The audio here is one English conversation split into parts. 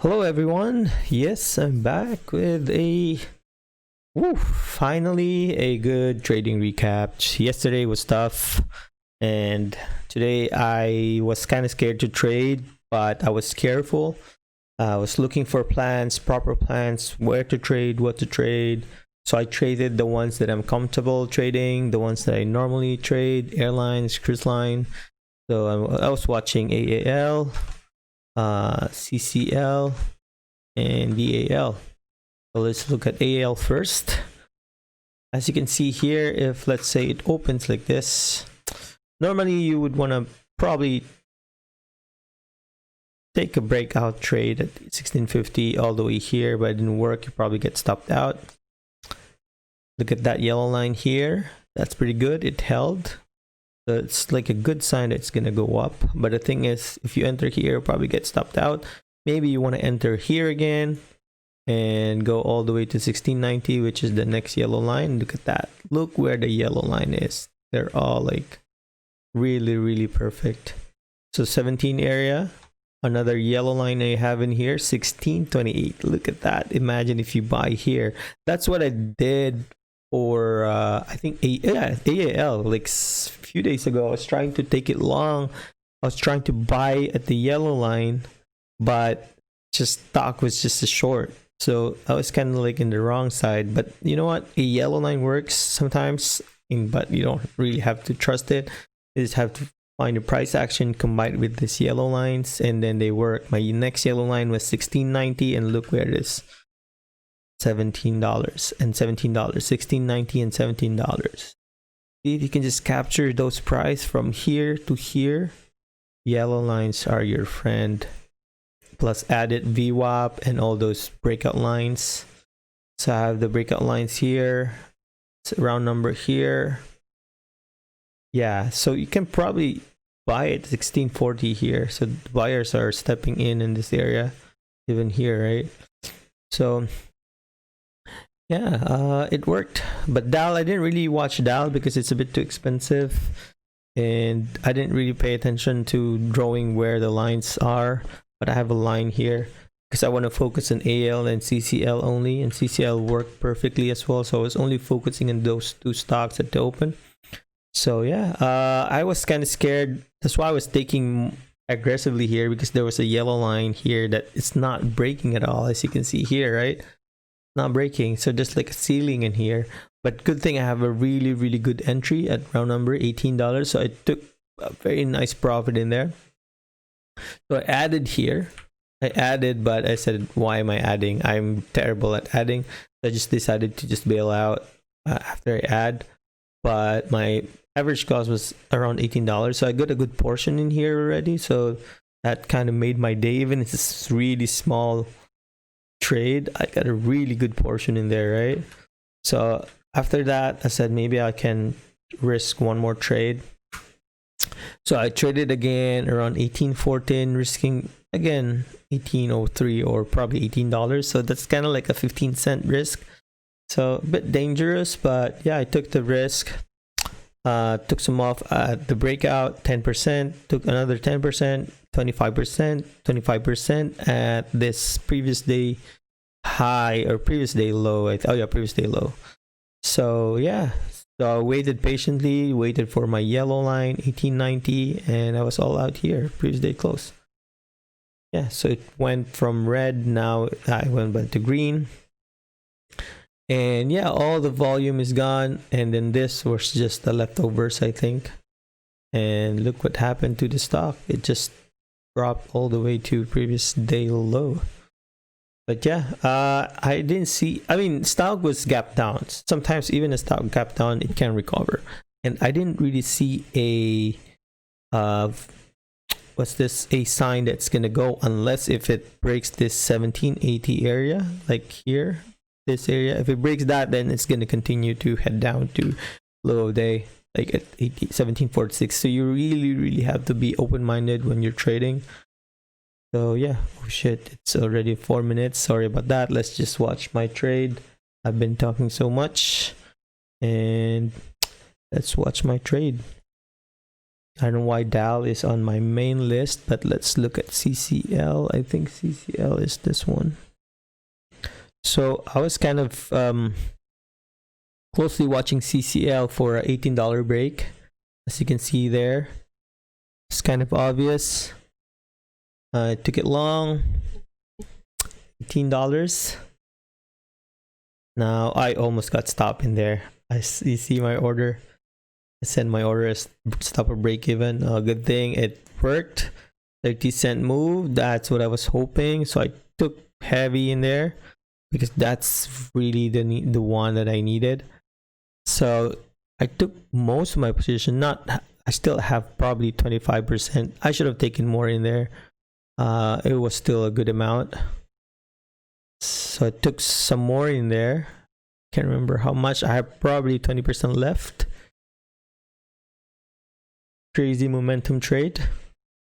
Hello everyone. Yes, I'm back with a finally a good trading recap. Yesterday was tough and today I was kind of scared to trade, but I was careful. I was looking for plans, proper plans, where to trade, what to trade. So I traded the ones that I'm comfortable trading, the ones that I normally trade, airlines, cruise line. So I was watching AAL, CCL, and DAL. So let's look at AL first. As you can see here, if let's say it opens like this, normally you would want to probably take a breakout trade at 1650 all the way here, but it didn't work. You probably get stopped out. Look at that yellow line here. That's pretty good. It held. So it's like a good sign that it's gonna go up. But the thing is, if you enter here, you'll probably get stopped out. Maybe you want to enter here again and go all the way to 1690, which is the next yellow line. Look at that. Look where the yellow line is. They're all like really perfect. So 17 area, another yellow line I have in here, 1628. Look at that. Imagine if you buy here. That's what I did for I think AAL like a few days ago. I was trying to take it long. I was trying to buy at the yellow line, but just stock was just a short. So I was kind of like in the wrong side. But you know what? A yellow line works sometimes, but you don't really have to trust it. You just have to find the price action combined with this yellow lines, and then they work. My next yellow line was 1690, and look where it is. $17 and $17, $16.90 and $17. See if you can just capture those price from here to here. Yellow lines are your friend. Plus added VWAP and all those breakout lines. So I have the breakout lines here. It's a round number here. Yeah, so you can probably buy it 1640 here. So the buyers are stepping in this area, even here, right? So yeah, it worked. But DAL, I didn't really watch DAL because it's a bit too expensive, and I didn't really pay attention to drawing where the lines are. But I have a line here because I want to focus on AL and CCL only, and CCL worked perfectly as well. So I was only focusing on those two stocks at the open. So yeah, I was kind of scared. That's why I was taking aggressively here, because there was a yellow line here that it's not breaking at all, as you can see here, right? Not breaking. So just like a ceiling in here. But good thing I have a really good entry at round number $18. So I took a very nice profit in there. So I added here. But I said, why am I adding? I'm terrible at adding. So I just decided to just bail out after I add. But my average cost was around $18. So I got a good portion in here already. So that kind of made my day. Even if it's really small trade, I got a really good portion in there, right? So after that, I said maybe I can risk one more trade. So I traded again around 1814, risking again 1803 or probably $18. So that's kind of like a 15-cent risk. So a bit dangerous, but yeah, I took the risk. Took some off at the breakout, 10%, took another 10%, 25%, 25% at this previous day high or previous day low. Previous day low. So yeah, so I waited patiently, waited for my yellow line, 1890, and I was all out here, previous day close. Yeah, so it went from red, now I went to green. And yeah, all the volume is gone, and then this was just the leftovers, I think. And look what happened to the stock. It just dropped all the way to previous day low. But yeah, I didn't see, I mean, stock was gap down. Sometimes even a stock gap down, it can recover. And I didn't really see a a sign that's gonna go, unless if it breaks this 1780 area, like here, this area. If it breaks that, then it's gonna continue to head down to low of day, like at 1746. So you really have to be open-minded when you're trading. So yeah, oh shit, it's already 4 minutes. Sorry about that. Let's just watch my trade. I've been talking so much, and let's watch my trade. I don't know why DAL is on my main list, but let's look at CCL. I think CCL is this one. So I was kind of closely watching CCL for an $18 break. As you can see there, it's kind of obvious. I took it long, $18. Now I almost got stopped in there. You see my order. I sent my order as stop or break even. Good thing it worked. 30-cent move. That's what I was hoping. So I took heavy in there because that's really the one that I needed. So I took most of my position. I still have probably 25%. I should have taken more in there. It was still a good amount. So I took some more in there. Can't remember how much. I have probably 20% left. Crazy momentum trade.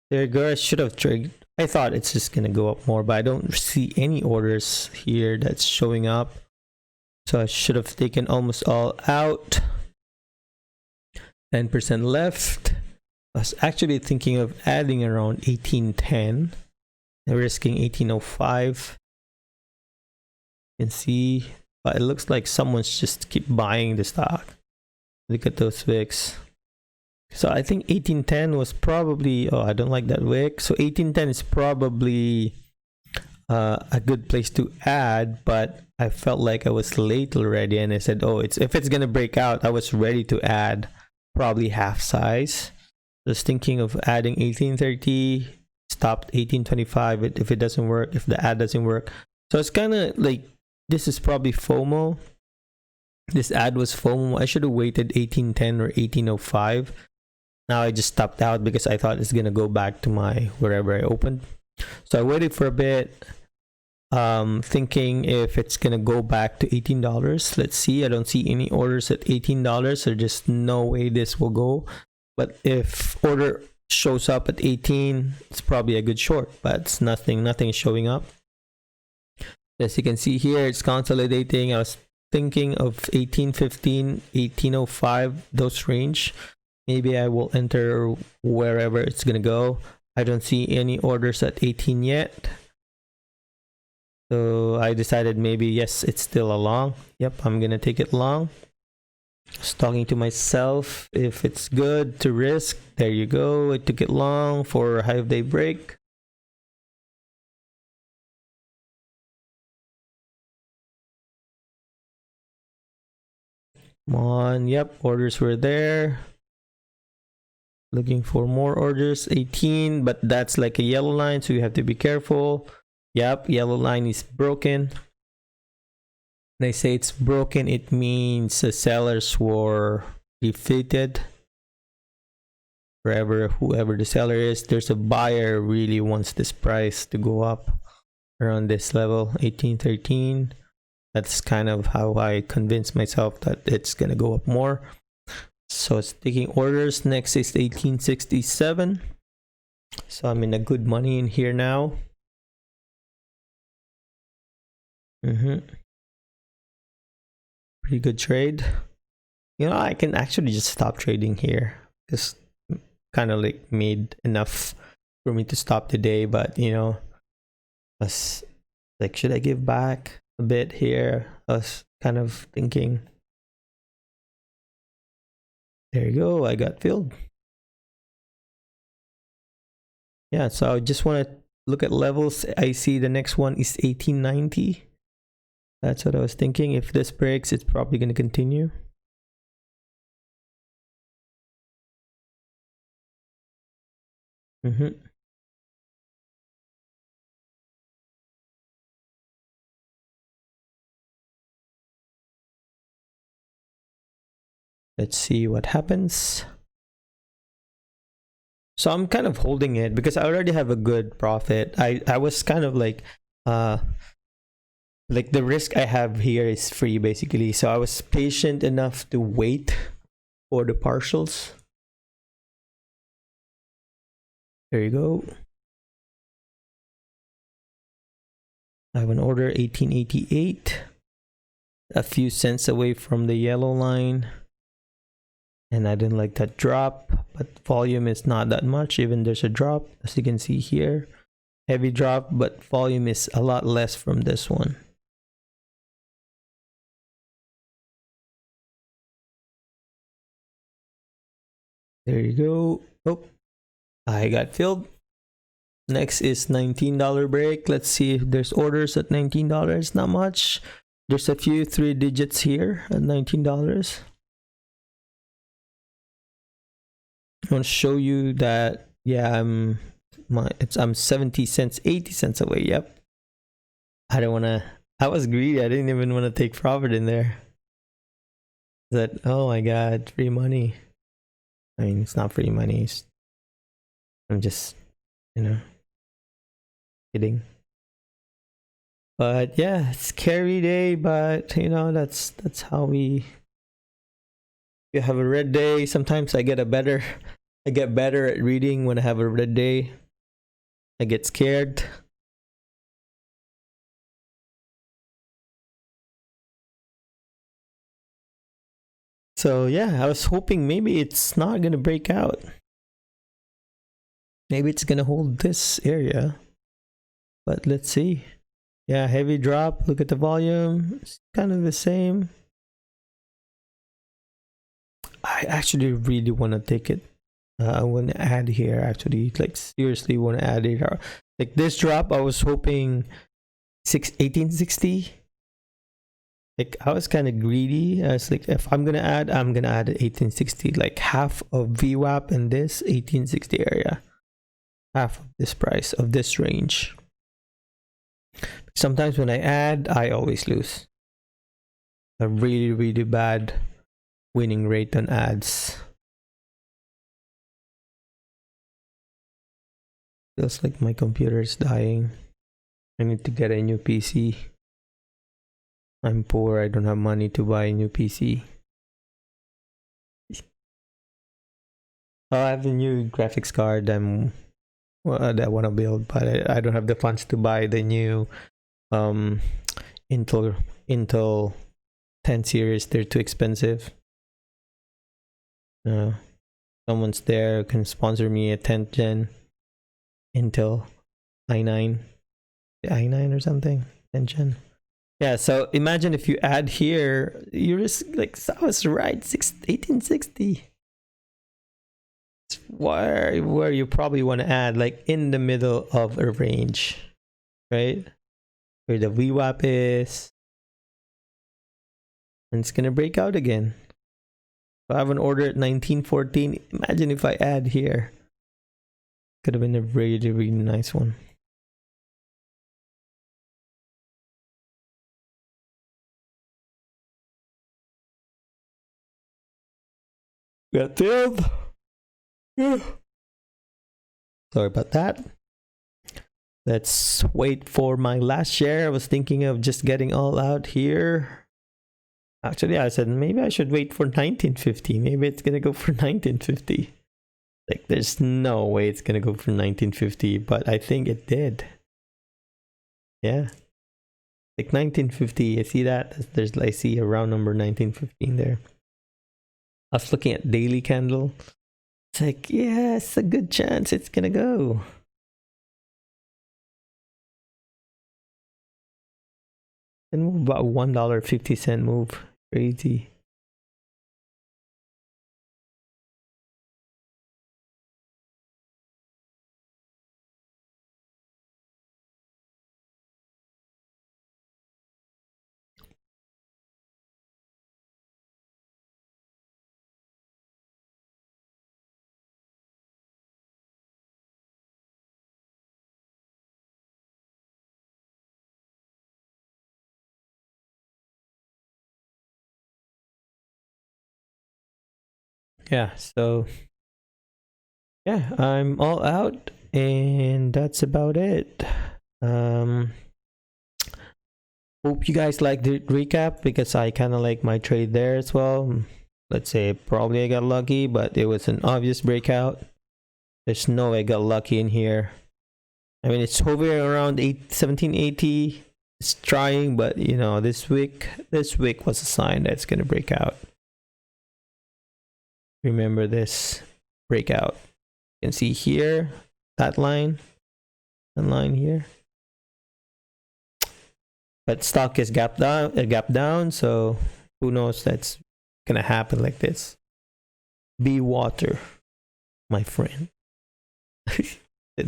There you go. I should have traded. I thought it's just gonna go up more, but I don't see any orders here that's showing up. So I should have taken almost all out. 10% left. I was actually thinking of adding around 1810 and risking 1805. You can see, but it looks like someone's just keep buying the stock. Look at those wicks. So I think 1810 was probably, oh, I don't like that wick. So 1810 is probably a good place to add, but I felt like I was late already, and I said, oh, if it's gonna break out, I was ready to add probably half size. Just thinking of adding 1830, stopped 1825 if it doesn't work, if the ad doesn't work. So it's kind of like, this is probably FOMO. This ad was FOMO. I should have waited 1810 or 1805. Now I just stopped out because I thought it's gonna go back to my wherever I opened. So I waited for a bit, thinking if it's gonna go back to $18. Let's see. I don't see any orders at $18, so just no way this will go. But if order shows up at 18, it's probably a good short, but it's nothing is showing up. As you can see here, it's consolidating. I was thinking of 1815, 1805, those range. Maybe I will enter wherever it's gonna go. I don't see any orders at 18 yet. So I decided maybe, yes, it's still a long. Yep, I'm gonna take it long. Just talking to myself, if it's good to risk, there you go. I took it long for a half day break. Come on, yep, orders were there. Looking for more orders, 18, but that's like a yellow line, so you have to be careful. Yep, yellow line is broken. When I say it's broken, it means the sellers were defeated. Whoever the seller is, there's a buyer really wants this price to go up around this level, 1813. That's kind of how I convinced myself that it's gonna go up more. So it's taking orders. Next is 1867. So I'm in a good money in here now. Pretty good trade. You know, I can actually just stop trading here. Just kind of like made enough for me to stop the day, but you know, I was like, should I give back a bit here? I was kind of thinking. There you go, I got filled. Yeah, so I just want to look at levels. I see the next one is 1890. That's what I was thinking. If this breaks, it's probably going to continue. Let's see what happens. So I'm kind of holding it because I already have a good profit. I was kind of like the risk I have here is free basically. So I was patient enough to wait for the partials. There you go. I have an order 1888. A few cents away from the yellow line. And I didn't like that drop, but volume is not that much. Even there's a drop, as you can see here, heavy drop, but volume is a lot less from this one. There you go. Oh, I got filled. Next is $19 break. Let's see if there's orders at $19. Not much. There's a few 3 digits here at $19. I want to show you that, yeah, I'm 70 cents, 80 cents away. Yep. I don't want to, I was greedy. I didn't even want to take profit in there. That, oh my God, free money. I mean, it's not free money. I'm just, you know, kidding. But yeah, it's carry day, but you know, that's how we, you have a red day. Sometimes I get better at reading when I have a red day. I get scared. So yeah, I was hoping maybe it's not gonna break out. Maybe it's gonna hold this area. But let's see. Yeah, heavy drop. Look at the volume. It's kind of the same. I actually really want to take it. I want to add here, actually. Like, seriously want to add it. Like, this drop, I was hoping 1860. Like, I was kind of greedy. I was like, if I'm going to add, I'm going to add 1860. Like, half of VWAP in this 1860 area. Half of this price, of this range. Sometimes when I add, I always lose. A really, really bad winning rate on ads. Feels like my computer is dying. I need to get a new PC. I'm poor. I don't have money to buy a new PC. Oh, I have a new graphics card that I want to build, but I don't have the funds to buy the new Intel 10 series. They're too expensive. Someone's there can sponsor me a 10th gen Intel i9 or something, 10 gen. Yeah, so imagine if you add here, you're just like, I was right, 1860. It's where you probably want to add, like in the middle of a range, right? Where the VWAP is. And it's gonna break out again. So I have an order at 1914. Imagine if I add here. Could have been a really, really nice one. Got filled. Yeah. Sorry about that. Let's wait for my last share. I was thinking of just getting all out here. Actually, I said maybe I should wait for 1950. Maybe it's gonna go for 1950. Like, there's no way it's gonna go for 1950, but I think it did. Yeah, like 1950. I see that. I see a round number 1915 there. I was looking at daily candle. It's like, yeah, it's a good chance it's gonna go. And move about $1.50 move. Crazy. Yeah, so yeah, I'm all out, and that's about it. Hope you guys liked the recap, because I kind of like my trade there as well. Let's say probably I got lucky, but it was an obvious breakout. There's no way I got lucky in here. I mean, it's hovering around 1780. It's trying, but you know, this week was a sign that it's gonna break out. Remember this. breakout. You can see here that line and line here, but stock is gap down, so who knows that's gonna happen like this. Be water, my friend.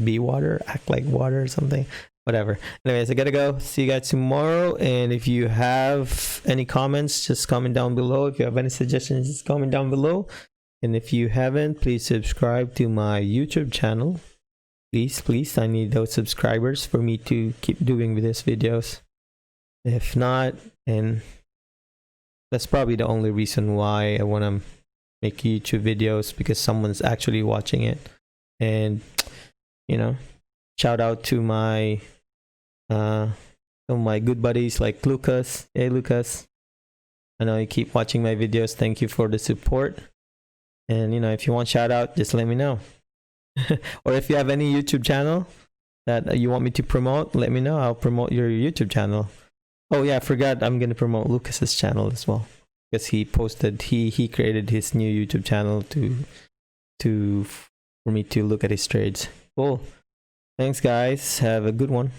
Be water, act like water or something, whatever. Anyways, I gotta go. See you guys tomorrow, and if you have any comments, just comment down below. If you have any suggestions, just comment down below. And if you haven't, please subscribe to my YouTube channel. Please, I need those subscribers for me to keep doing these videos. If not, and that's probably the only reason why I want to make YouTube videos, because someone's actually watching it. And you know, shout out to my some of my good buddies like Lucas. Hey Lucas, I know you keep watching my videos. Thank you for the support. And you know, if you want shout out, just let me know. Or if you have any YouTube channel that you want me to promote, let me know. I'll promote your YouTube channel. Oh yeah, I forgot, I'm gonna promote Lucas's channel as well, because he posted, he created his new YouTube channel for me to look at his trades. Cool. Thanks guys, have a good one.